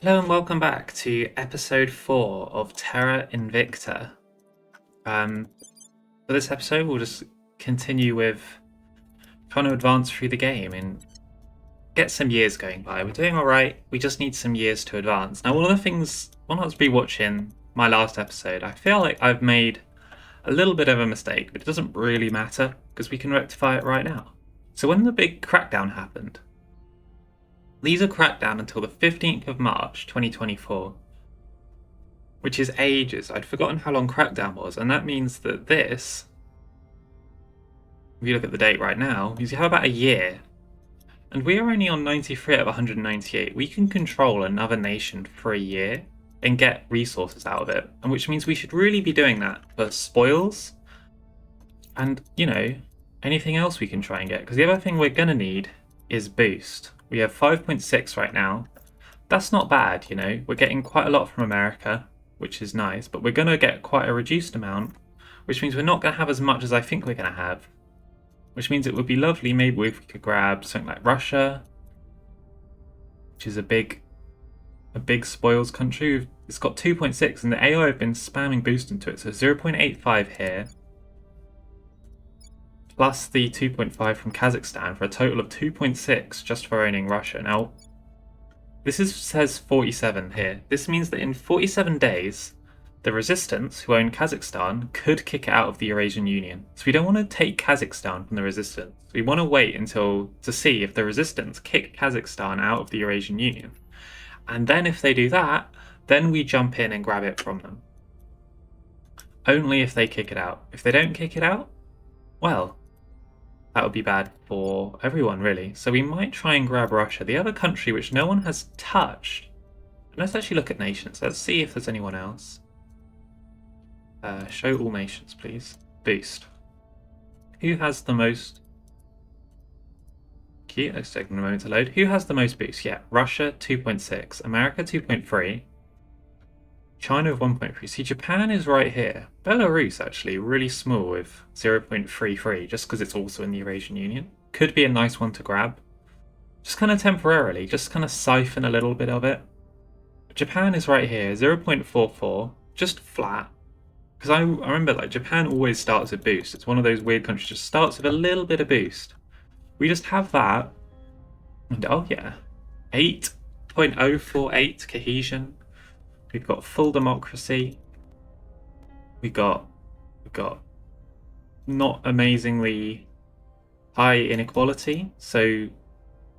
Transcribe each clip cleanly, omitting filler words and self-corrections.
Hello and welcome back to episode 4 of Terra Invicta. For this episode, we'll just continue with trying to advance through the game and get some years going by. We're doing alright, we just need some years to advance. Now, one of the things, when I was rewatching my last episode, I feel like I've made a little bit of a mistake, but it doesn't really matter because we can rectify it right now. So when the big crackdown happened, these are cracked down until the 15th of March 2024, which is ages. I'd forgotten how long crackdown was, and that means that this, if you look at the date right now, means you have about a year. And we are only on 93 out of 198. We can control another nation for a year and get resources out of it, and which means we should really be doing that for spoils and, anything else we can try and get. Because the other thing we're going to need is boost. We have 5.6 right now. That's not bad, We're getting quite a lot from America, which is nice, but we're going to get quite a reduced amount, which means we're not going to have as much as I think we're going to have. Which means it would be lovely maybe if we could grab something like Russia, which is a big spoils country. It's got 2.6, and the AI have been spamming boost into it, so 0.85 here, plus the 2.5 from Kazakhstan for a total of 2.6 just for owning Russia. Now, says 47 here. This means that in 47 days, the Resistance, who own Kazakhstan, could kick it out of the Eurasian Union. So we don't want to take Kazakhstan from the Resistance. We want to wait to see if the Resistance kick Kazakhstan out of the Eurasian Union. And then if they do that, then we jump in and grab it from them. Only if they kick it out. If they don't kick it out, well, that would be bad for everyone, really. So we might try and grab Russia, the other country which no one has touched. Let's actually look at nations. Let's see if there's anyone else. Show all nations, please. Boost. Who has the most? Cute. Let's take a moment to load. Who has the most boost? Yeah, Russia 2.6, America 2.3, China with 1.3. See, Japan is right here. Belarus, actually, really small with 0.33, just because it's also in the Eurasian Union. Could be a nice one to grab. Just kind of temporarily, just kind of siphon a little bit of it. Japan is right here, 0.44, just flat. Because I remember, Japan always starts with boost. It's one of those weird countries, just starts with a little bit of boost. We just have that. And oh yeah, 8.048 cohesion. We've got full democracy. We got not amazingly high inequality. So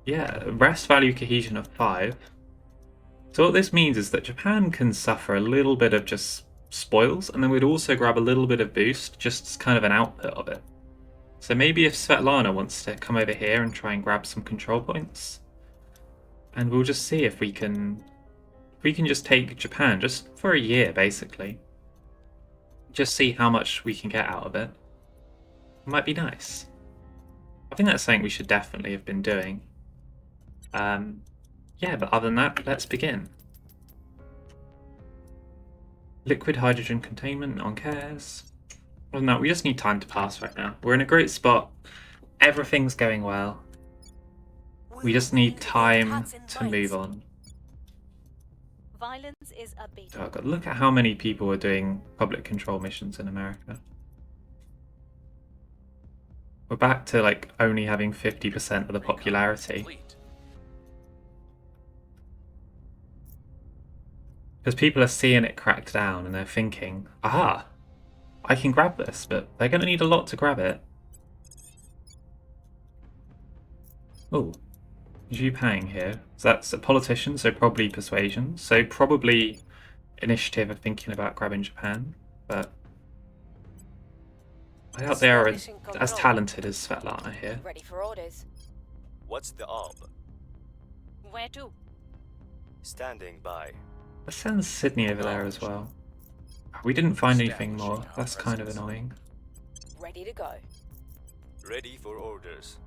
yeah, rest value cohesion of 5. So what this means is that Japan can suffer a little bit of just spoils, and then we'd also grab a little bit of boost, just as kind of an output of it. So maybe if Svetlana wants to come over here and try and grab some control points, and we'll just see if we can just take Japan just for a year, basically. Just see how much we can get out of it. It might be nice. I think that's something we should definitely have been doing. Yeah, but other than that, let's begin. Liquid hydrogen containment, no one cares. Other than that, we just need time to pass right now. We're in a great spot. Everything's going well. We just need time to move on. Violence is a beat. Oh God, look at how many people are doing public control missions in America. We're back to only having 50% of the popularity. Because people are seeing it cracked down and they're thinking, aha, I can grab this, but they're going to need a lot to grab it. Oh, Xu Pang here. So that's a politician, so probably persuasion. So probably initiative of thinking about grabbing Japan, but I doubt they are as talented as Svetlana here. Ready for orders. What's the ob? Where to? Standing by. Let's send Sydney over there as well. We didn't find anything more. That's kind of annoying. Ready to go. Ready for orders.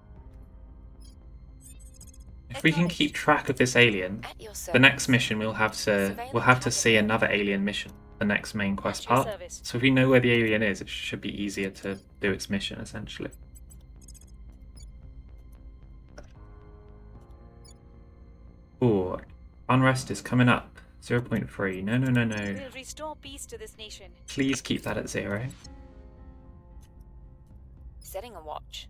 If we can keep track of this alien, the next mission we'll have to see another alien mission, the next main quest part. So if we know where the alien is, it should be easier to do its mission, essentially. Ooh, Unrest is coming up. 0.3. No, no, no, no. We'll restore peace to this nation. Please keep that at 0. Setting a watch.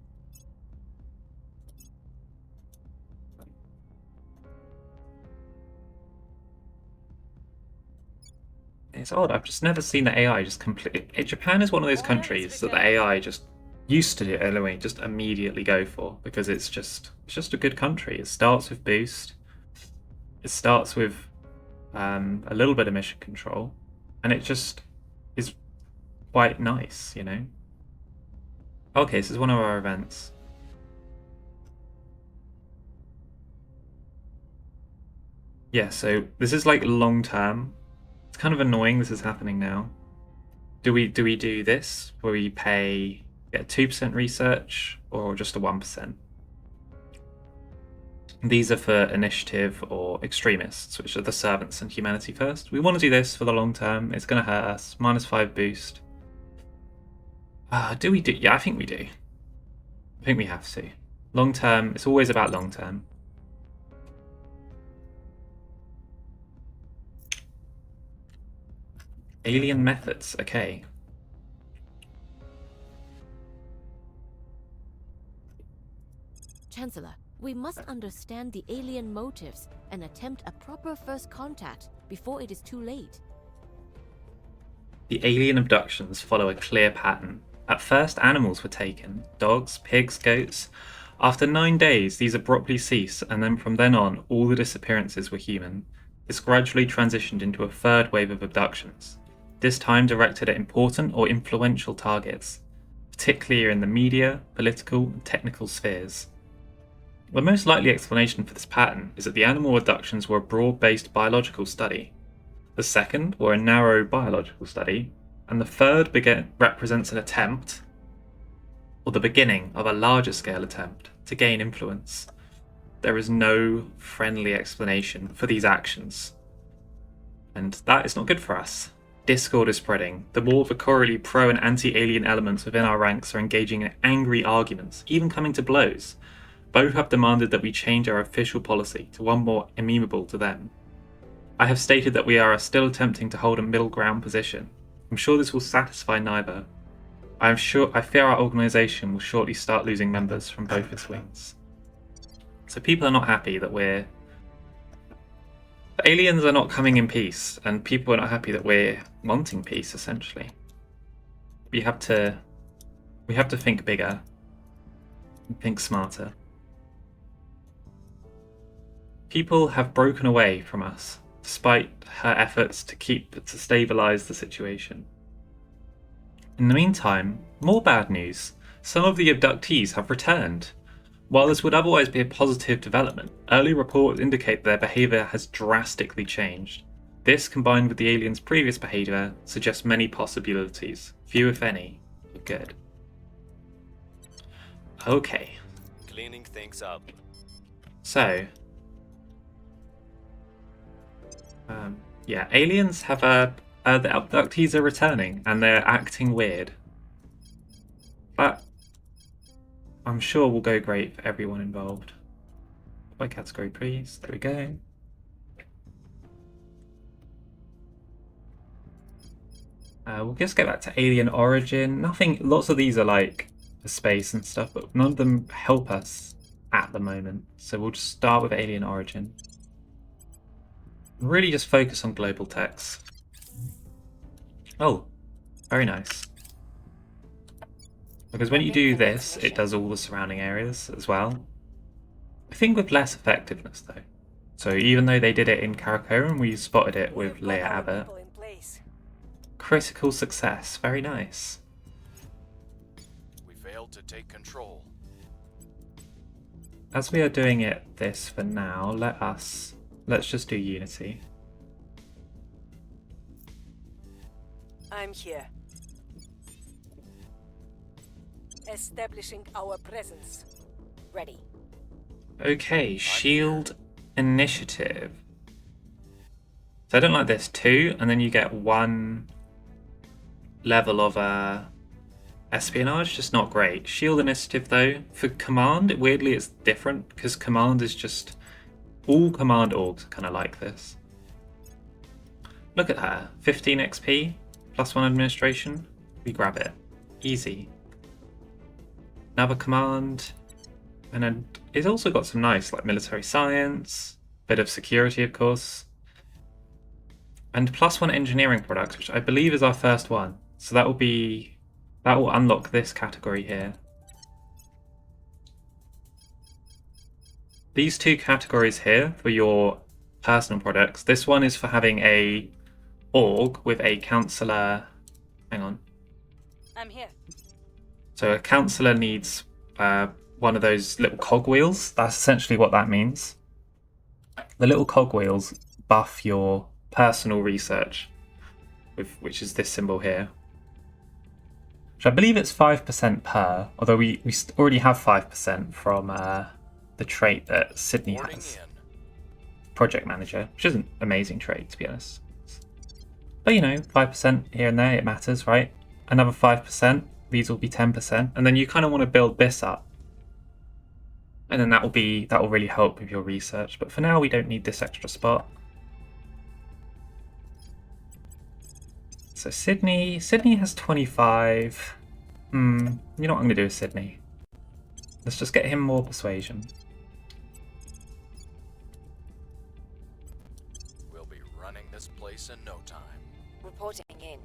It's odd. I've just never seen the AI just completely. Japan is one of those countries that the AI just used to do anyway, just immediately go for because it's just a good country. It starts with boost. It starts with a little bit of mission control, and it just is quite nice, you know. Okay, this is one of our events. Yeah, so this is like long term. It's kind of annoying this is happening now. Do we do this where we get 2% research or just a 1%? These are for initiative or extremists, which are the servants and humanity first. We want to do this for the long term. It's going to hurt us. -5 boost. Do we do? Yeah, I think we do. I think we have to. Long term, it's always about long term. Alien methods, okay. Chancellor, we must understand the alien motives and attempt a proper first contact before it is too late. The alien abductions follow a clear pattern. At first, animals were taken, dogs, pigs, goats. After 9 days, these abruptly cease, and then from then on, all the disappearances were human. This gradually transitioned into a third wave of abductions, this time directed at important or influential targets, particularly in the media, political, and technical spheres. The most likely explanation for this pattern is that the animal abductions were a broad-based biological study. The second were a narrow biological study, and the third represents an attempt, or the beginning of a larger scale attempt, to gain influence. There is no friendly explanation for these actions, and that is not good for us. Discord is spreading. The more vocally pro and anti-alien elements within our ranks are engaging in angry arguments, even coming to blows. Both have demanded that we change our official policy to one more amenable to them. I have stated that we are still attempting to hold a middle ground position. I'm sure this will satisfy neither. I fear our organisation will shortly start losing members from both its wings. So people are not happy that the aliens are not coming in peace, and people are not happy that we're wanting peace, essentially. We have to think bigger and think smarter. People have broken away from us, despite her efforts to stabilise the situation. In the meantime, more bad news. Some of the abductees have returned. While this would otherwise be a positive development, early reports indicate their behaviour has drastically changed. This, combined with the aliens' previous behaviour, suggests many possibilities. Few, if any, are good. Okay. Cleaning things up. So, yeah, aliens have the abductees are returning and they're acting weird. But I'm sure will go great for everyone involved. By category, please. There we go. We'll just get back to Alien Origin. Lots of these are like for space and stuff, but none of them help us at the moment. So we'll just start with Alien Origin. Really just focus on global techs. Oh, very nice. Because when you do this, it does all the surrounding areas as well. I think with less effectiveness though. So even though they did it in Karakoram, we spotted it with Leia Abbott. Critical success, very nice. We failed to take control. As we are doing this for now, let's just do Unity. I'm here. Establishing our presence. Ready. Okay, shield initiative. So I don't like this, 2, and then you get 1 level of espionage, just not great. Shield initiative though, for command, weirdly it's different, because command is just All command orgs kind of like this. Look at her, 15 XP, +1 administration. We grab it. Easy. Another command. And then it's also got some nice like military science, bit of security of course. And +1 engineering products, which I believe is our first one. So that will unlock this category here. These two categories here for your personal products. This one is for having a org with a councillor. Hang on. I'm here. So a councillor needs one of those little cogwheels. That's essentially what that means. The little cogwheels buff your personal research, which is this symbol here. Which I believe it's 5% per, although we already have 5% from the trait that Sydney Boarding has. in. Project Manager, which isn't an amazing trait to be honest. But you know, 5% here and there, it matters, right? Another 5%, these will be 10%, and then you kind of want to build this up. And then that will really help with your research. But for now, we don't need this extra spot. So Sydney has 25. You know what I'm going to do with Sydney? Let's just get him more persuasion. We'll be running this place in no time. Reporting in.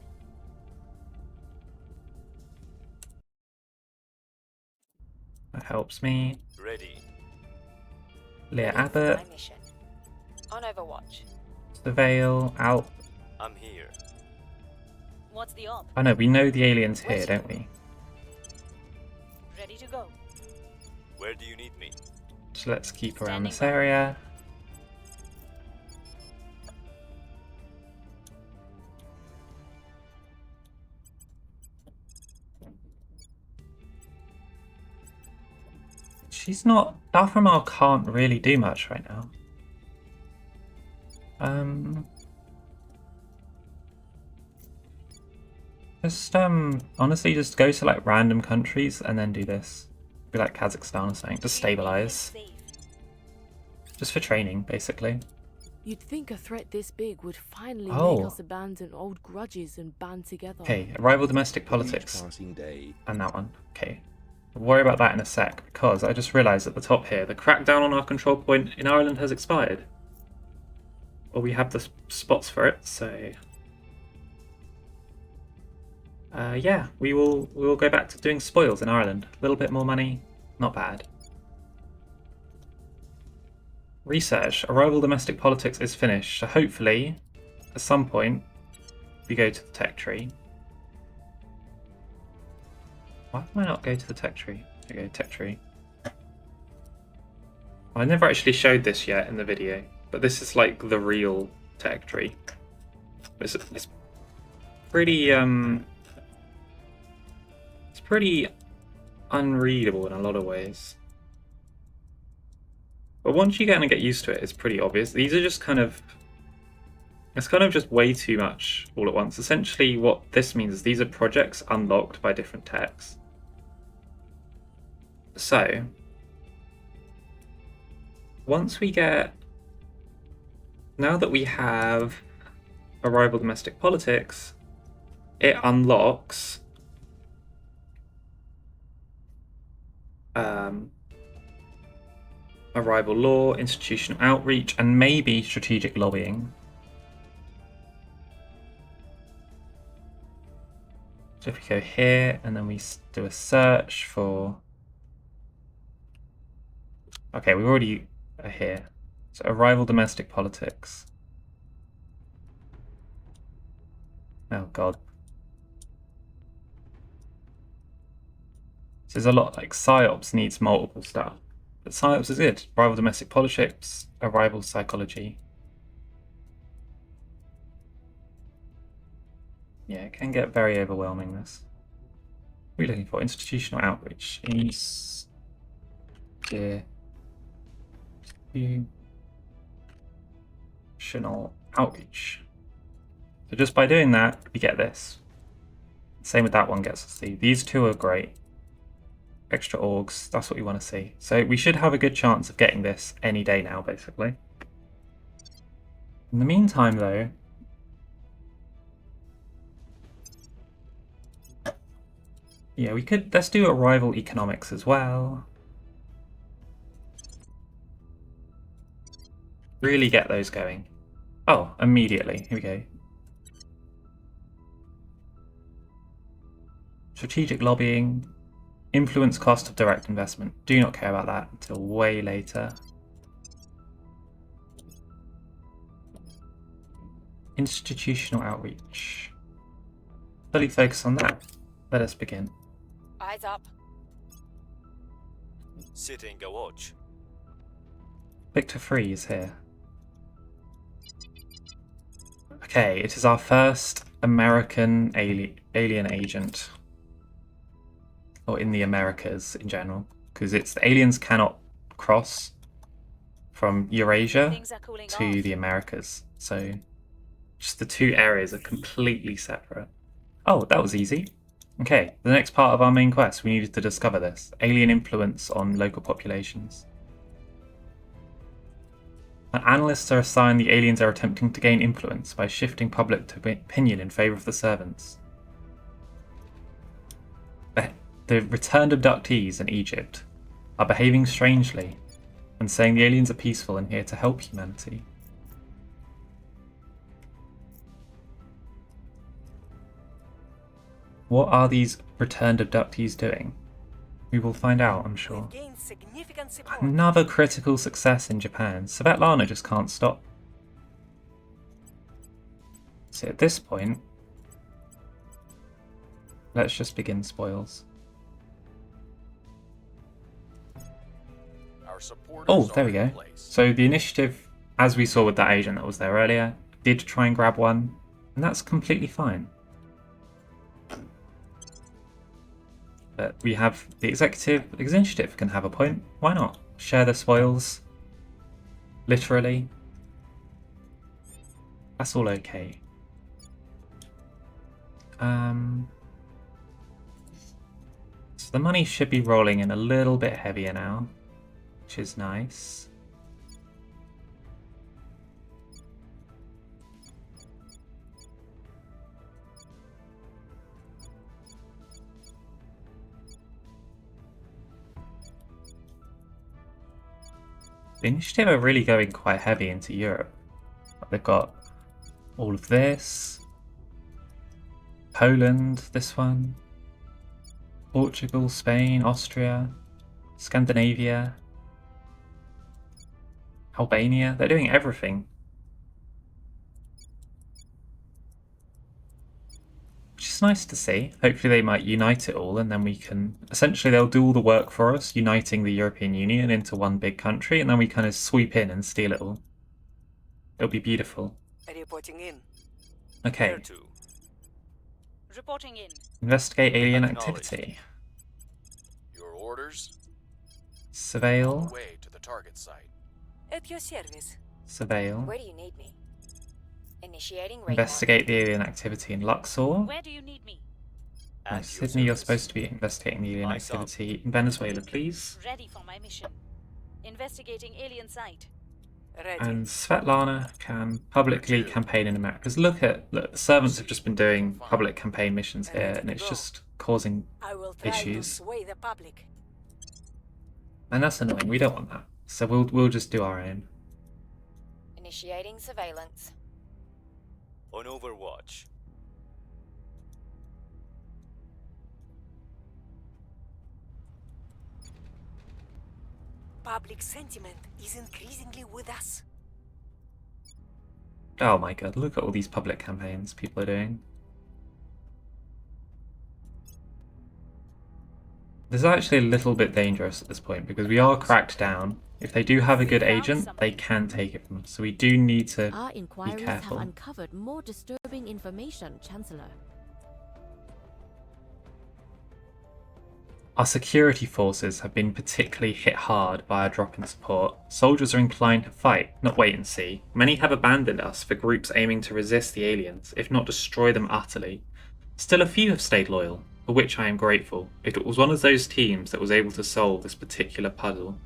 That helps me. Ready. Leah Ready for Abbott, my mission. On Overwatch. Surveil, Alp. I'm here. What's the op? Oh no, we know the alien's here, don't we? Ready to go. Where do you need me? So let's keep around Standing this by. area. She's not... Dalframar can't really do much right now. Just, honestly, just go to, like, random countries and then do this. Be like Kazakhstan or something. Just stabilize. Safe. Just for training, basically. You'd think a threat this big would finally Oh. make us abandon old grudges and band together. Okay, arrival domestic politics. And that one. Okay. We'll worry about that in a sec, because I just realised at the top here, the crackdown on our control point in Ireland has expired. Or we have the spots for it, so... yeah, we will go back to doing spoils in Ireland. A little bit more money, not bad. Research. Arrival domestic politics is finished, so hopefully, at some point, we go to the tech tree. Why can I not go to the tech tree? Okay, tech tree. I never actually showed this yet in the video, but this is like the real tech tree. It's pretty it's pretty unreadable in a lot of ways. But once you get used to it, it's pretty obvious. These are just kind of... It's kind of just way too much all at once. Essentially what this means is these are projects unlocked by different techs. So, once we get... Now that we have arrival domestic politics, it unlocks arrival law, institutional outreach, and maybe strategic lobbying. So if we go here and then we do a search for... Okay, we already are here. So arrival domestic politics. Oh god. So there's a lot, like PsyOps needs multiple stuff. But PsyOps is good. Arrival domestic politics, arrival psychology. Yeah, it can get very overwhelming, this. What are we looking for? Institutional outreach. Institutional outreach. So just by doing that, we get this. Same with that one gets us these two are great. Extra orgs, that's what we want to see. So we should have a good chance of getting this any day now, basically. In the meantime, though, yeah, let's do a rival economics as well. Really get those going. Oh, immediately. Here we go. Strategic lobbying. Influence cost of direct investment. Do not care about that until way later. Institutional outreach. Fully focus on that. Let us begin. Eyes up. Sitting a watch. Victor Free is here. Okay, it is our first American alien agent. Or in the Americas in general. Because the aliens cannot cross from Eurasia Things are cooling to off. the Americas. So just the two areas are completely separate. Oh, that was easy. Okay, the next part of our main quest, we needed to discover this. Alien influence on local populations. When analysts are assigned, the aliens are attempting to gain influence by shifting public opinion in favour of the servants. The returned abductees in Egypt are behaving strangely and saying the aliens are peaceful and here to help humanity. What are these returned abductees doing? We will find out, I'm sure. We've gained significant support. Another critical success in Japan. Svetlana just can't stop. So at this point, let's just begin spoils. Our supporters Oh, there are we in go. place. So the initiative, as we saw with that agent that was there earlier, did try and grab one, and that's completely fine. But we have the executive initiative can have a point. Why not? Share the spoils. Literally. That's all okay. So the money should be rolling in a little bit heavier now, which is nice. The initiative are really going quite heavy into Europe. They've got all of this. Poland, this one. Portugal, Spain, Austria, Scandinavia, Albania. They're doing everything. Which is nice to see. Hopefully they might unite it all and then we can... Essentially they'll do all the work for us, uniting the European Union into one big country, and then we kind of sweep in and steal it all. It'll be beautiful. Reporting in. Okay, Where to? Reporting in. investigate alien Acknowledged. activity. Your orders? On Surveil, the way to the target site. At your service. surveil. Where do you need me? Initiating radar. Investigate the alien activity in Luxor. Where do you need me? No, At your Sydney, you're service. supposed to be investigating the alien My son. activity in Venezuela, please. Ready for my mission. Investigating alien site. Ready. And Svetlana can publicly campaign in America. Because look, the servants have just been doing public campaign missions here, and it's just causing... I will try issues. to sway the public. And that's annoying, we don't want that. So we'll just do our own. Initiating surveillance. On Overwatch. Public sentiment is increasingly with us. Oh my god, look at all these public campaigns people are doing. This is actually a little bit dangerous at this point because we are cracked down. If they do have a good agent, they can take it from us. So we do need to Our be inquiries have careful. uncovered more disturbing information, Chancellor. Our security forces have been particularly hit hard by a drop in support. Soldiers are inclined to fight, not wait and see. Many have abandoned us for groups aiming to resist the aliens, if not destroy them utterly. Still a few have stayed loyal, for which I am grateful. It was one of those teams that was able to solve this particular puzzle.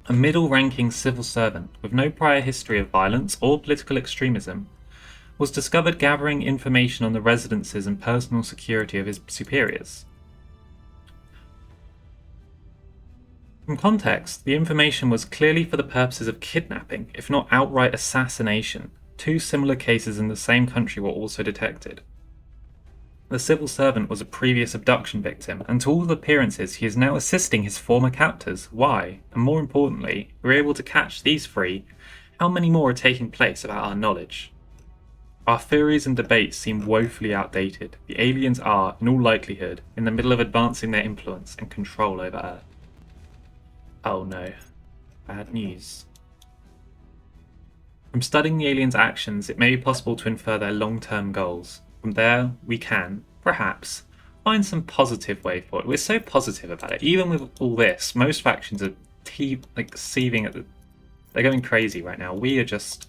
A middle-ranking civil servant with no prior history of violence or political extremism was discovered gathering information on the residences and personal security of his superiors. From context, the information was clearly for the purposes of kidnapping, if not outright assassination. Two similar cases in the same country were also detected. The civil servant was a previous abduction victim, and to all appearances he is now assisting his former captors. Why? And more importantly, we're able to catch these three. How many more are taking place about our knowledge? Our theories and debates seem woefully outdated. The aliens are, in all likelihood, in the middle of advancing their influence and control over Earth. Oh no. Bad news. From studying the aliens' actions, it may be possible to infer their long-term goals. From there, we can, perhaps, find some positive way forward. We're so positive about it. Even with all this, most factions are seething at the... They're going crazy right now. We are just...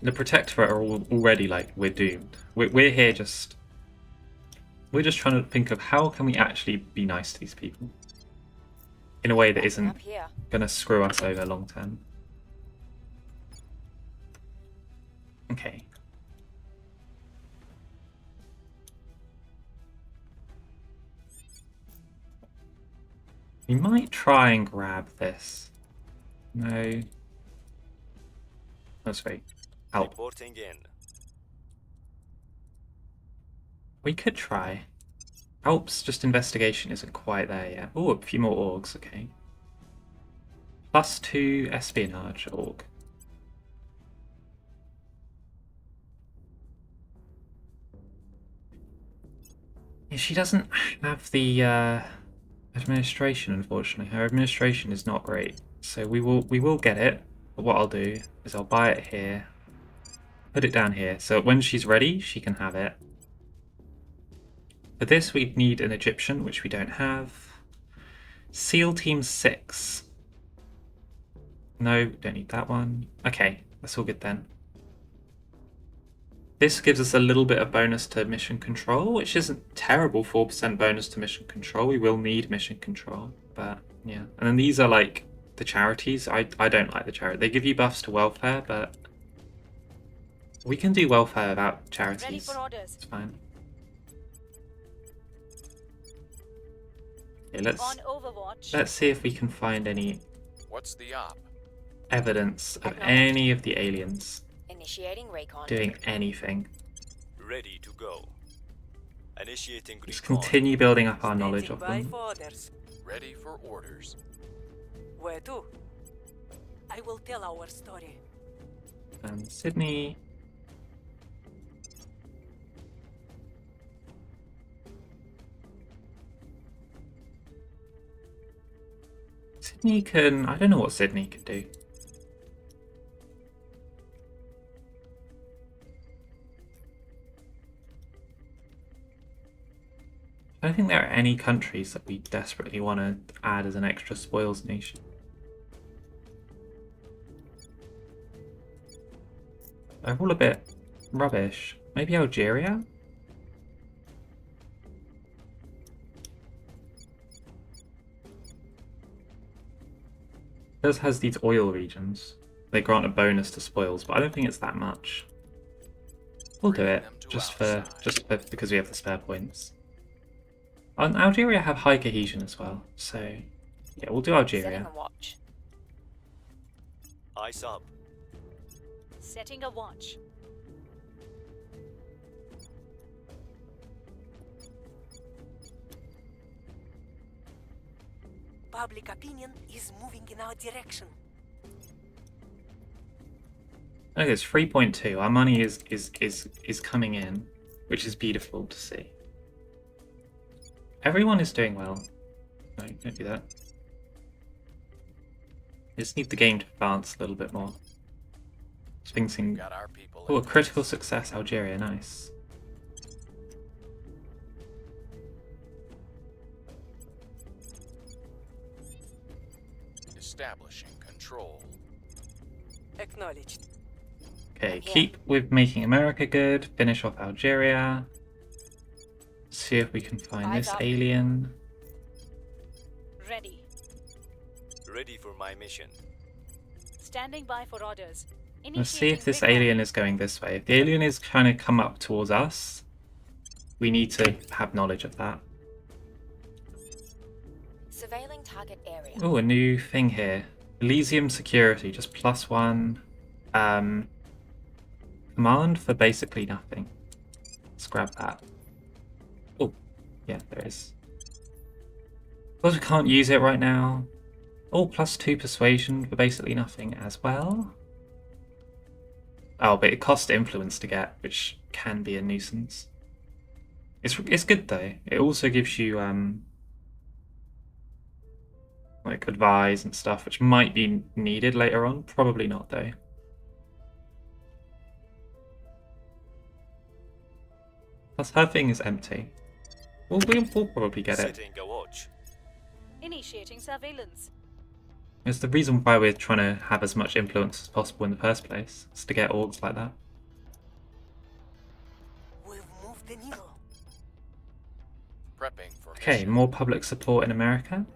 The Protectorate are already like, we're doomed. We're here just... We're just trying to think of how can we actually be nice to these people in a way that isn't Up here. going to screw us over long term. Okay. We might try and grab this. No. That's great. Help. Reporting in. We could try. Alp's just investigation isn't quite there yet. Oh, a few more orgs, okay. +2 espionage org. Yeah, she doesn't have the administration, unfortunately. Her administration is not great. So we will get it. But what I'll do is I'll buy it here. Put it down here. So when she's ready, she can have it. For this, we need an Egyptian, which we don't have. SEAL Team 6. No, don't need that one. Okay, that's all good then. This gives us a little bit of bonus to mission control, which isn't terrible. 4% bonus to mission control. We will need mission control, but yeah. And then these are like the charities. I don't like the charity. They give you buffs to welfare, but we can do welfare without charities. Ready for orders. It's fine. Okay, On Overwatch. let's see if we can find any What's the op? evidence of any of the aliens Initiating recon. doing anything. Ready to go. Initiating Just recon. continue building up our knowledge Standing of by them. for orders. Ready for orders. Where to? I will tell our story. And Sydney. Sydney can... I don't know what Sydney can do. I don't think there are any countries that we desperately want to add as an extra spoils nation. They're all a bit rubbish. Maybe Algeria? It has these oil regions. They grant a bonus to spoils, but I don't think it's that much. We'll do it just because we have the spare points. And Algeria have high cohesion as well, so yeah, we'll do Setting Algeria. a watch. Eyes up. Setting a watch. Public opinion is moving in our direction. Okay, it's 3.2. Our money is coming in, which is beautiful to see. Everyone is doing well. No, don't do that. Just need the game to advance a little bit more. Things in... Got our people. Oh, a in critical place. success, Algeria, nice. Establishing control. Acknowledged. Okay, Yeah. keep with making America good, finish off Algeria. See if we can find Eyes this up. alien. Ready. Ready for my mission. Standing by for orders. Let's see if this recon. alien is going this way. If the alien is trying to come up towards us, we need to have knowledge of that. Surveilling target area. Oh, a new thing here. Elysium security, just +1. Command for basically nothing. Let's grab that. Oh, yeah, there is. Because we can't use it right now. Oh, +2 persuasion for basically nothing as well. Oh, but it costs influence to get, which can be a nuisance. It's good though. It also gives you like advise and stuff, which might be needed later on. Probably not though. Plus her thing is empty. We'll probably get it. Setting a watch. Initiating surveillance. It's the reason why we're trying to have as much influence as possible in the first place. Is to get orgs like that. We've moved the needle. Prepping for Okay, mission. more public support in America.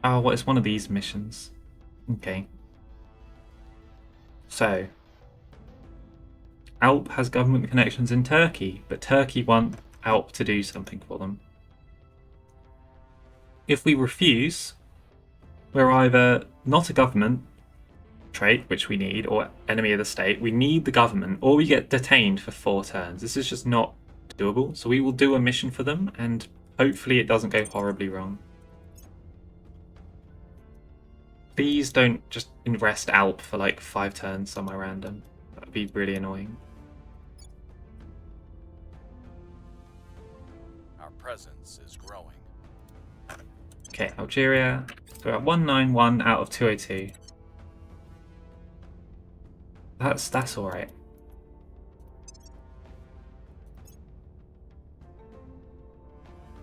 Oh, what is one of these missions? Okay. So, ALP has government connections in Turkey, but Turkey want ALP to do something for them. If we refuse, we're either not a government trait, which we need, or enemy of the state. We need the government, or we get detained for 4 turns. This is just not doable. So we will do a mission for them, and hopefully it doesn't go horribly wrong. Please don't just rest ALP for like 5 turns somewhere random. That would be really annoying. Our presence is growing. Okay, Algeria. We're at 191 out of 202. That's alright.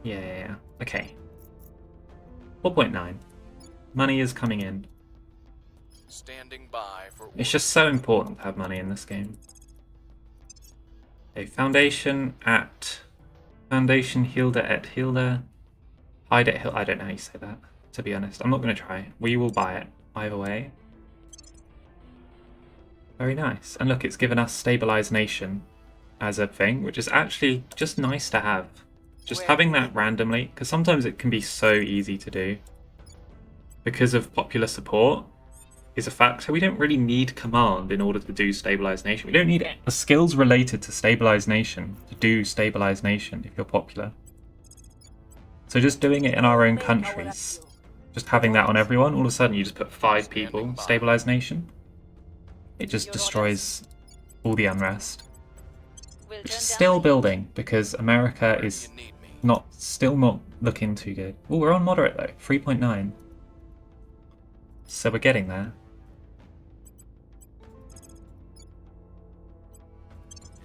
Yeah. Okay. 4.9. Money is coming in. Standing by for It's just so important to have money in this game. Okay, Foundation Hilda et Hilda. Hide at Hill. I don't know how you say that, to be honest. I'm not going to try. We will buy it either way. Very nice. And look, it's given us Stabilize Nation as a thing, which is actually just nice to have. Just having that randomly, because sometimes it can be so easy to do. Because of popular support is a factor. We don't really need command in order to do Stabilize Nation. We don't need the skills related to Stabilize Nation to do Stabilize Nation if you're popular. So just doing it in our own countries, just having that on everyone, all of a sudden you just put 5 people, Stabilize Nation. It just destroys all the unrest. We'll Which turn is down still the heat. building, because America is you need me. still not looking too good. Oh, we're on moderate though, 3.9. So we're getting there.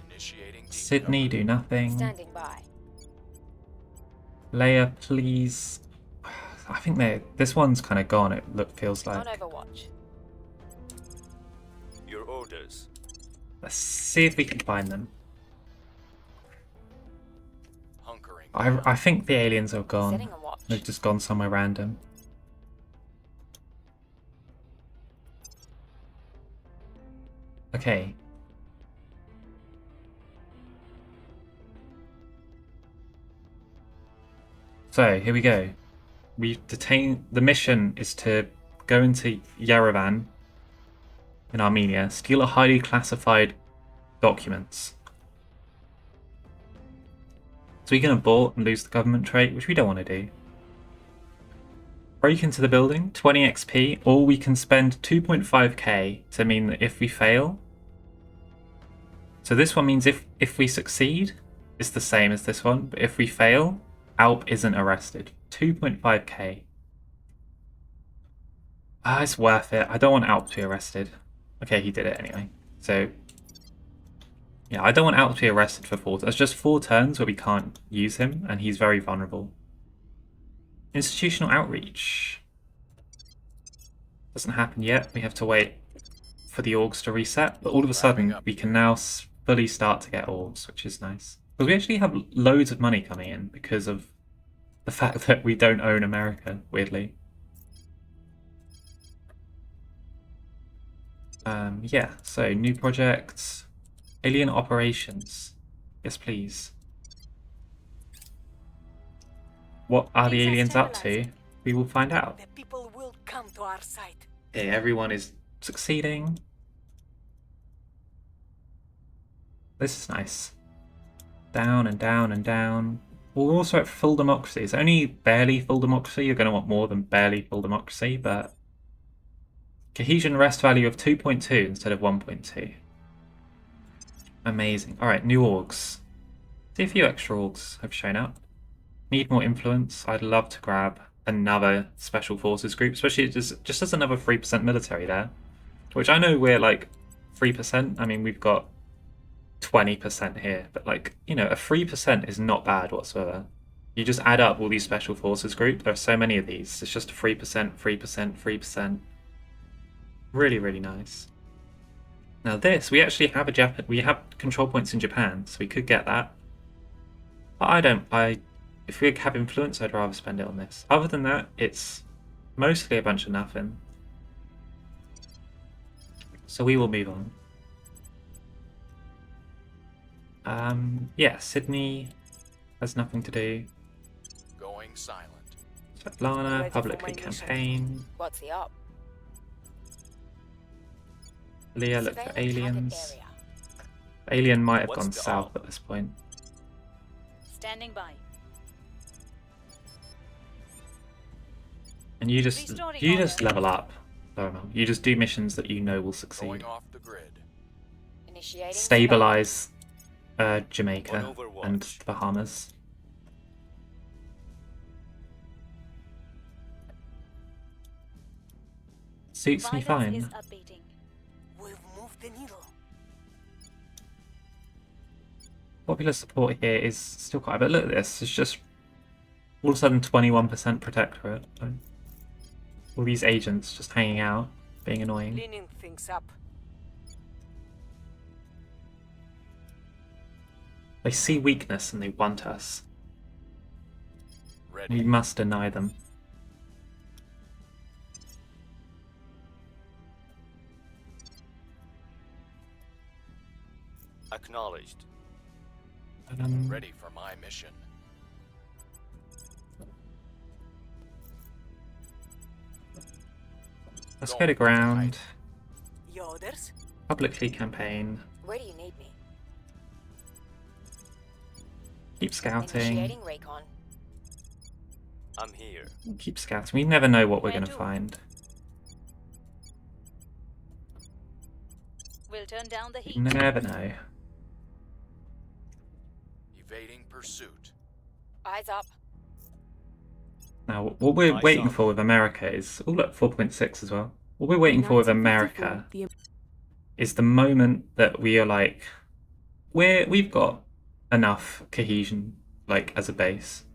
Initiating deep Sydney, do nothing. Standing by. Leia, please. I think this one's kind of gone. It feels like. On Overwatch. Your orders. Let's see if we can find them. Hunkering. I think the aliens are gone. Setting a watch. They've just gone somewhere random. Okay. So here we go. We've detained. The mission is to go into Yerevan in Armenia, steal a highly classified documents. So we can abort and lose the government trait, which we don't want to do. Break into the building, 20 XP, or we can spend 2.5k to mean that if we fail. So this one means if we succeed, it's the same as this one, but if we fail, ALP isn't arrested. 2.5k. It's worth it. I don't want ALP to be arrested. Okay, he did it anyway. So, yeah, I don't want ALP to be arrested for 4 turns. That's just 4 turns where we can't use him, and he's very vulnerable. Institutional outreach. Doesn't happen yet. We have to wait for the orgs to reset, but all of a sudden we can now fully start to get orgs, which is nice. Because we actually have loads of money coming in because of the fact that we don't own America, weirdly. Yeah, so new projects. Alien operations. Yes, please. What are the Things are aliens up to? stabilizing. We will find out. The people will come to our side. Okay, everyone is succeeding. This is nice. Down and down and down. We're also at full democracy. It's only barely full democracy. You're going to want more than barely full democracy, but cohesion rest value of 2.2 instead of 1.2. Amazing. Alright, new orgs. See a few extra orgs have shown up. Need more influence. I'd love to grab another special forces group, especially just as another 3% military there. Which I know we're like 3%. I mean, we've got 20% here, but like, you know, a 3% is not bad whatsoever. You just add up all these special forces groups. There are so many of these. It's just 3%, 3%, 3%. Really, really nice. Now this, we actually have we have control points in Japan, so we could get that. But if we have influence, I'd rather spend it on this. Other than that, it's mostly a bunch of nothing. So we will move on. Yeah, Sydney has nothing to do. Going silent. Ready Svetlana, for my publicly mission. campaign. What's the up? Leah, look for Surveilling target aliens. area. Alien might have What's gone the south op? at this point. Standing by. And you just Restoring level up. You just do missions that you know will succeed. Going off the grid. Initiating Stabilize Jamaica On Overwatch. and the Bahamas. Suits me Violence is fine. abating. We've moved the needle. Popular support here is still quite a bit. Look at this. It's just all of a sudden 21% protectorate. All these agents just hanging out, being annoying. Cleaning things up. They see weakness and they want us. Ready. We must deny them. Acknowledged. Ready for my mission. Let's go to ground. Yoders? Publicly campaign. Where do you need me? Keep scouting. Initiating recon. I'm here. Keep scouting. We never know what we're Where going to to? find. We'll turn down the You heat. never know. Evading pursuit. Eyes up. Now, what we're Eyes waiting up. for with America is... Oh, look, 4.6 as well. What we're waiting for with America is the moment that we are like... We've got enough cohesion, like, as a base.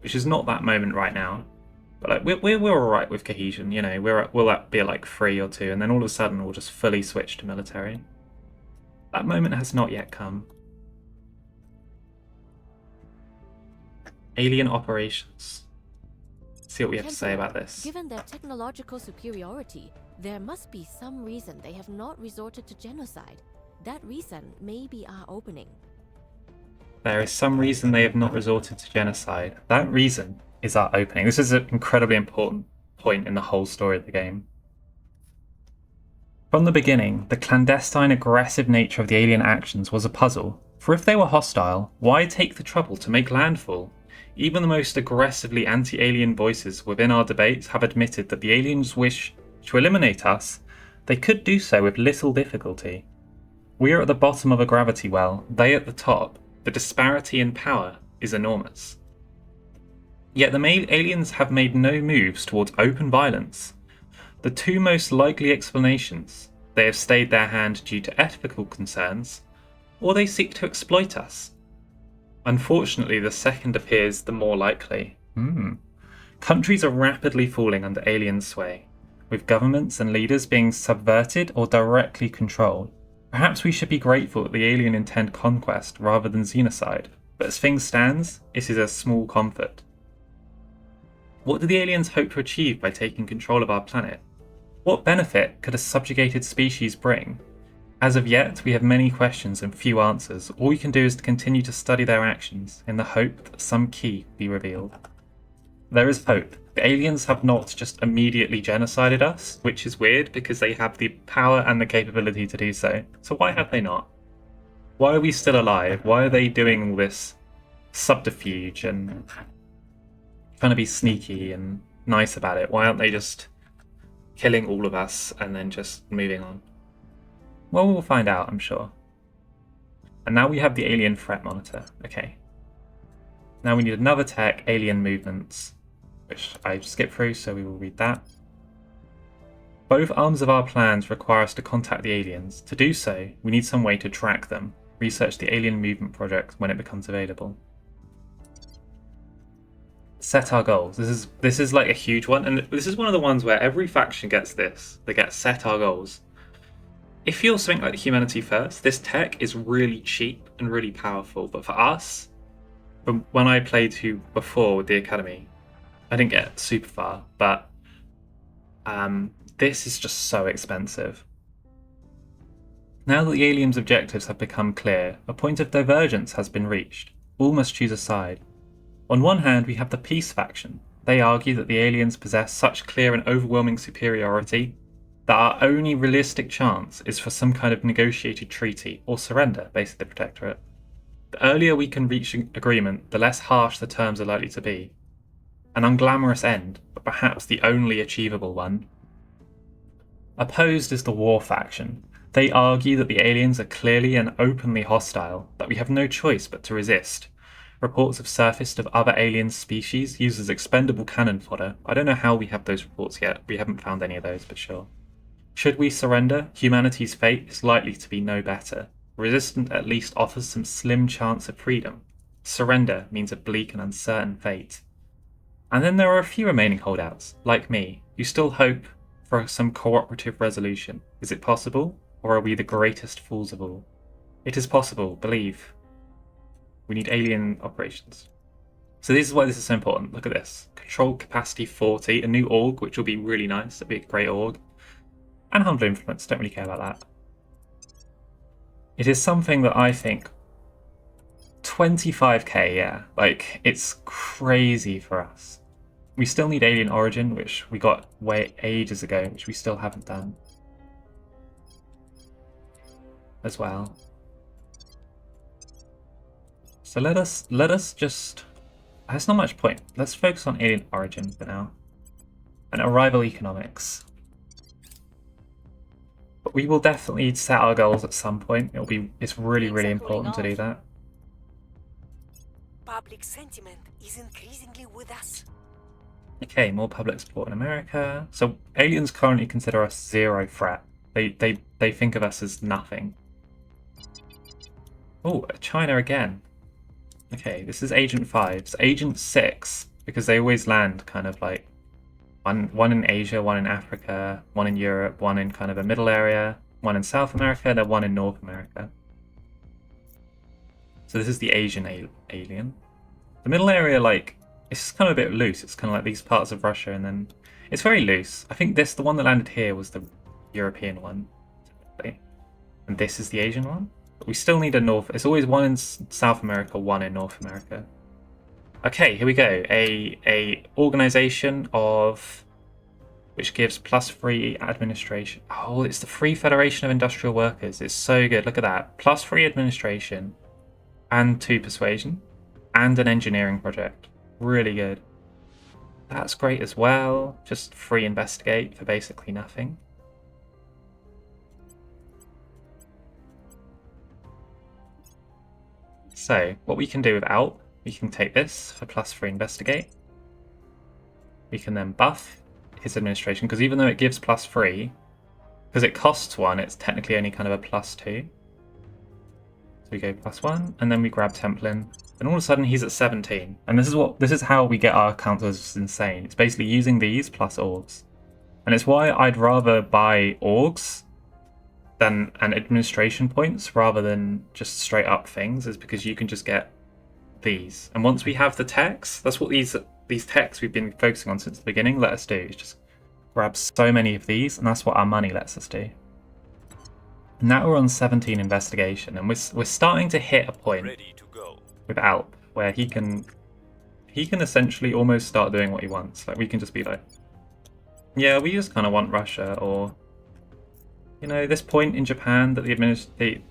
Which is not that moment right now. But, like, we're alright with cohesion, you know. We'll be, like, 3 or 2, and then all of a sudden we'll just fully switch to military. That moment has not yet come. Alien operations. See what we have to say about this. Given their technological superiority, there must be some reason they have not resorted to genocide. That reason may be our opening. There is some reason they have not resorted to genocide. That reason is our opening. This is an incredibly important point in the whole story of the game. From the beginning, the clandestine, aggressive nature of the alien actions was a puzzle. For if they were hostile, why take the trouble to make landfall? Even the most aggressively anti-alien voices within our debates have admitted that the aliens wish to eliminate us. They could do so with little difficulty. We are at the bottom of a gravity well, they at the top. The disparity in power is enormous. Yet the aliens have made no moves towards open violence. The two most likely explanations: they have stayed their hand due to ethical concerns, or they seek to exploit us. Unfortunately, the second appears the more likely. Countries are rapidly falling under alien sway, with governments and leaders being subverted or directly controlled. Perhaps we should be grateful that the alien intend conquest rather than xenocide, but as things stands, it is a small comfort. What do the aliens hope to achieve by taking control of our planet? What benefit could a subjugated species bring? As of yet, we have many questions and few answers. All we can do is to continue to study their actions in the hope that some key will be revealed. There is hope. The aliens have not just immediately genocided us, which is weird because they have the power and the capability to do so. So why have they not? Why are we still alive? Why are they doing all this subterfuge and trying to be sneaky and nice about it? Why aren't they just killing all of us and then just moving on? Well, we'll find out, I'm sure. And now we have the alien threat monitor. Okay. Now we need another tech, alien movements, which I skipped through, so we will read that. Both arms of our plans require us to contact the aliens. To do so, we need some way to track them. Research the alien movement project when it becomes available. Set our goals. This is like a huge one, and this is one of the ones where every faction gets this. They get set our goals. If you're something like Humanity First, this tech is really cheap and really powerful. But for us, from when I played before with the Academy, I didn't get super far, but this is just so expensive. Now that the aliens' objectives have become clear, a point of divergence has been reached. All must choose a side. On one hand, we have the Peace faction. They argue that the aliens possess such clear and overwhelming superiority that our only realistic chance is for some kind of negotiated treaty or surrender, basically the Protectorate. The earlier we can reach an agreement, the less harsh the terms are likely to be. An unglamorous end, but perhaps the only achievable one. Opposed is the War faction. They argue that the aliens are clearly and openly hostile, that we have no choice but to resist. Reports have surfaced of other alien species used as expendable cannon fodder. I don't know how we have those reports yet. We haven't found any of those, but sure. Should we surrender, humanity's fate is likely to be no better. Resistance at least offers some slim chance of freedom. Surrender means a bleak and uncertain fate. And then there are a few remaining holdouts, like me, who still hope for some cooperative resolution. Is it possible, or are we the greatest fools of all? It is possible, believe. We need alien operations. So this is why this is so important. Look at this. Control capacity 40, a new org, which will be really nice. That'd be a great org. And humble influence, don't really care about that. It is something that I think 25k, yeah. Like, it's crazy for us. We still need alien origin, which we got way ages ago, which we still haven't done. As well. So let us just... There's not much point. Let's focus on alien origin for now. And arrival economics. But we will definitely set our goals at some point. It's really, really important to do that. Public sentiment is increasingly with us. Okay, more public support in America. So aliens currently consider us zero threat. They think of us as nothing. Oh, China again. Okay, this is Agent 5. So Agent 6, because they always land kind of like one in Asia, one in Africa, one in Europe, one in kind of a middle area, one in South America, then one in North America. So this is the Asian alien. The middle area, like, it's kind of a bit loose. It's kind of like these parts of Russia, and then it's very loose. I think the one that landed here was the European one, and this is the Asian one. But we still need a North. It's always one in South America, one in North America. Okay, here we go. A organization of which gives +3 administration. Oh, it's the Free Federation of Industrial Workers. It's so good. Look at that. +3 administration and 2 persuasion and an engineering project. Really good. That's great as well. Just free investigate for basically nothing. So what we can do without, we can take this for +3 investigate. We can then buff his administration, because even though it gives +3, because it costs 1, it's technically only kind of a +2. So we go +1, and then we grab Templin, and all of a sudden he's at 17. And this is how we get our councilors insane. It's basically using these plus orgs. And it's why I'd rather buy orgs and administration points rather than just straight up things is because you can just get these. And once we have the techs, that's what these techs we've been focusing on since the beginning let us do, is just grab so many of these, and that's what our money lets us do. Now we're on 17 investigation, and we're starting to hit a point Ready to go. with Alp where he can essentially almost start doing what he wants. Like, we can just be like, yeah, we just kind of want Russia, or this point in Japan that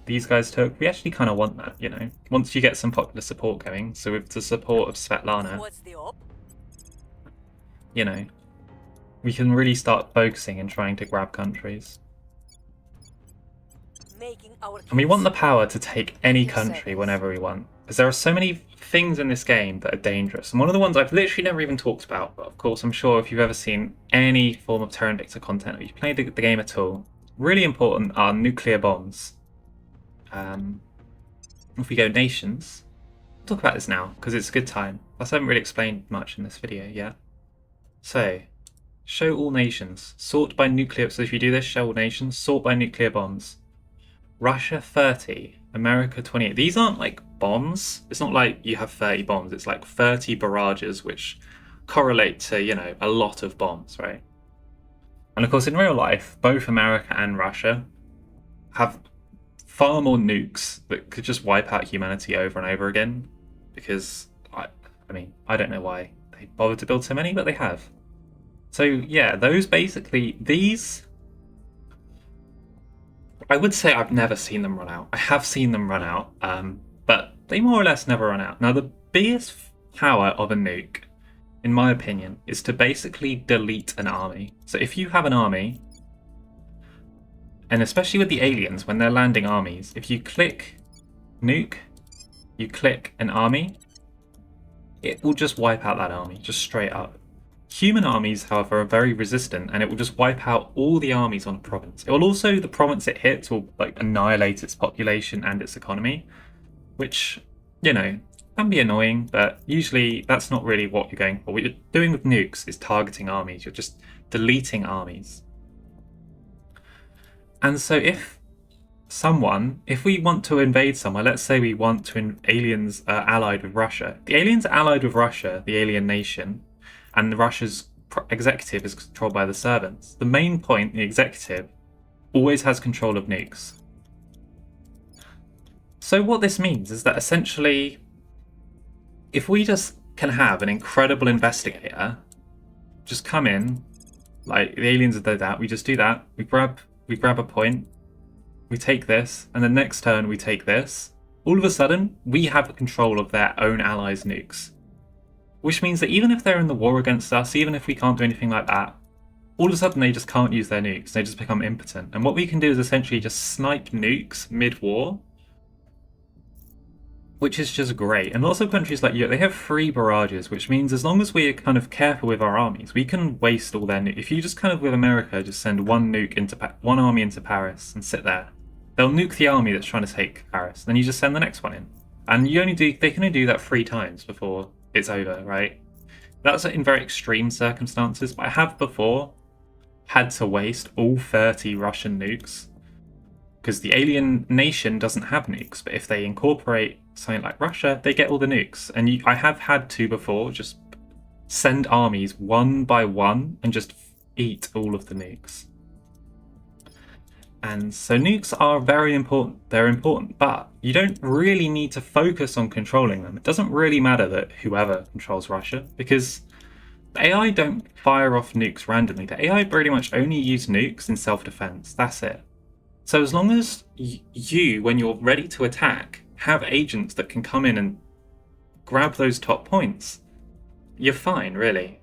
these guys took, we actually kind of want that. Once you get some popular support going, so with the support of Svetlana, What's the op? we can really start focusing and trying to grab countries. Making our And we want the case. power to take any Yes, country sir. whenever we want. Because there are so many things in this game that are dangerous. And one of the ones I've literally never even talked about, but of course I'm sure if you've ever seen any form of Terra Invicta content, or you've played the game at all, really important are nuclear bombs. If we go nations, we'll talk about this now, because it's a good time. I haven't really explained much in this video yet. So, show all nations. Sort by nuclear... So if you do this, show all nations. Sort by nuclear bombs. Russia 30, America 28. These aren't like bombs. It's not like you have 30 bombs. It's like 30 barrages, which correlate to, a lot of bombs, right? And of course, in real life, both America and Russia have far more nukes that could just wipe out humanity over and over again. Because, I don't know why they bothered to build so many, but they have. So yeah, these... I would say I've never seen them run out. I have seen them run out, but they more or less never run out. Now, the biggest power of a nuke, in my opinion, is to basically delete an army. So if you have an army, and especially with the aliens, when they're landing armies, if you click nuke, you click an army, it will just wipe out that army, just straight up. Human armies, however, are very resistant, and it will just wipe out all the armies on a province. It will also, the province it hits will annihilate its population and its economy, which, can be annoying, but usually that's not really what you're going for. What you're doing with nukes is targeting armies. You're just deleting armies. And so if we want to invade somewhere, let's say we want to aliens allied with Russia. The aliens are allied with Russia, the alien nation, and Russia's executive is controlled by the servants. The main point, the executive, always has control of nukes. So what this means is that essentially, if we just can have an incredible investigator just come in, like the aliens have done that, we just do that, we grab a point, we take this, and the next turn we take this, all of a sudden we have control of their own allies' nukes. Which means that even if they're in the war against us, even if we can't do anything like that, all of a sudden they just can't use their nukes. They just become impotent. And what we can do is essentially just snipe nukes mid-war, which is just great. And lots of countries like Europe, they have free barrages, which means as long as we're kind of careful with our armies, we can waste all their nukes. If you just kind of, with America, just send one army into Paris and sit there, they'll nuke the army that's trying to take Paris. Then you just send the next one in. And they can only do that 3 times before it's over, right? That's in very extreme circumstances, but I have before had to waste all 30 Russian nukes because the alien nation doesn't have nukes, but if they incorporate something like Russia, they get all the nukes. And I have had to before just send armies one by one and just eat all of the nukes. And so nukes are very important. They're important, but you don't really need to focus on controlling them. It doesn't really matter that whoever controls Russia, because the AI don't fire off nukes randomly. The AI pretty much only use nukes in self-defense. That's it. So as long as you, when you're ready to attack, have agents that can come in and grab those top points, you're fine, really.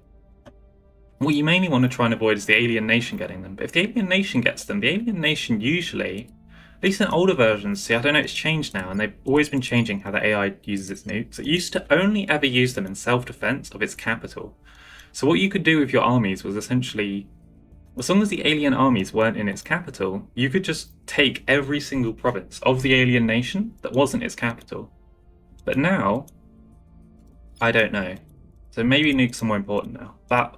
What you mainly want to try and avoid is the alien nation getting them. But if the alien nation gets them, the alien nation usually, at least in older versions, see, I don't know, it's changed now, and they've always been changing how the AI uses its nukes. It used to only ever use them in self-defense of its capital. So what you could do with your armies was essentially, as long as the alien armies weren't in its capital, you could just take every single province of the alien nation that wasn't its capital. But now, I don't know. So maybe nukes are more important now. But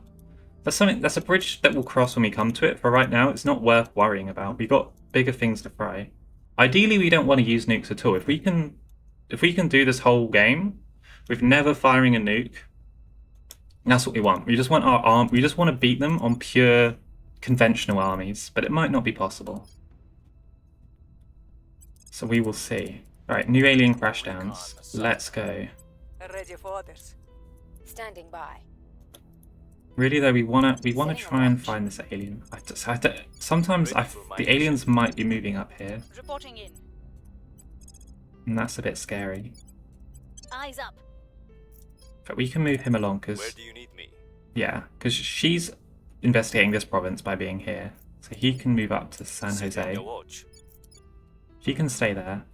That's a bridge that we'll cross when we come to it. For right now, it's not worth worrying about. We've got bigger things to fry. Ideally, we don't want to use nukes at all. If we can do this whole game with never firing a nuke, that's what we want. We just want our arm. We just want to beat them on pure conventional armies, but it might not be possible. So we will see. All right, new alien crashdowns. Let's go. Ready for others. Standing by. Really though, we wanna try and find this alien. Sometimes the aliens might be moving up here, Reporting in. and that's a bit scary. Eyes up. But we can move him along Where because do you need me? she's investigating this province by being here, so he can move up to San Sit on Jose. your watch. She can stay there.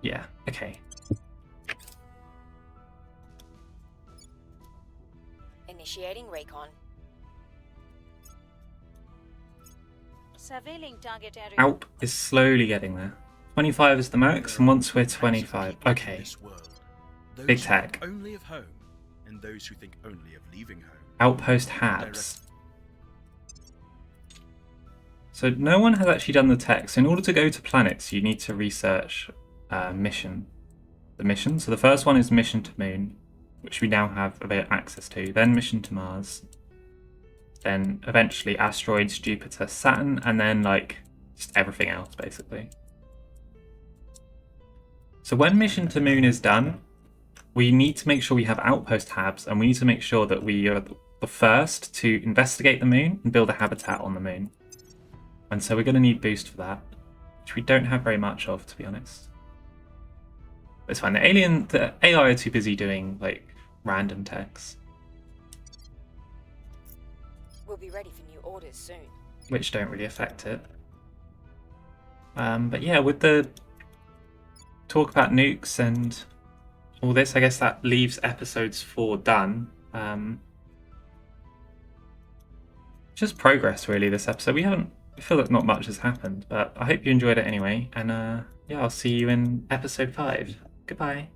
Yeah. Okay. Initiating recon. Surveilling target area. Alp is slowly getting there. 25 is the max, and once we're 25, okay. Big tech. Only of home, and those who think only of leaving home. Outpost Habs. So no one has actually done the tech. So in order to go to planets, you need to research the mission. So the first one is mission to Moon, which we now have a bit of access to. Then mission to Mars. Then eventually asteroids, Jupiter, Saturn, and then like just everything else basically. So when mission to Moon is done, we need to make sure we have outpost habs, and we need to make sure that we are the first to investigate the moon and build a habitat on the moon. And so we're going to need boost for that, which we don't have very much of, to be honest. But it's fine. The AI are too busy doing like random techs, We'll be ready for new orders soon. which don't really affect it. But yeah, with the talk about nukes and all this, I guess that leaves episodes 4 done. Just progress, really, this episode. I feel like not much has happened, but I hope you enjoyed it anyway. And yeah, I'll see you in episode 5. Goodbye.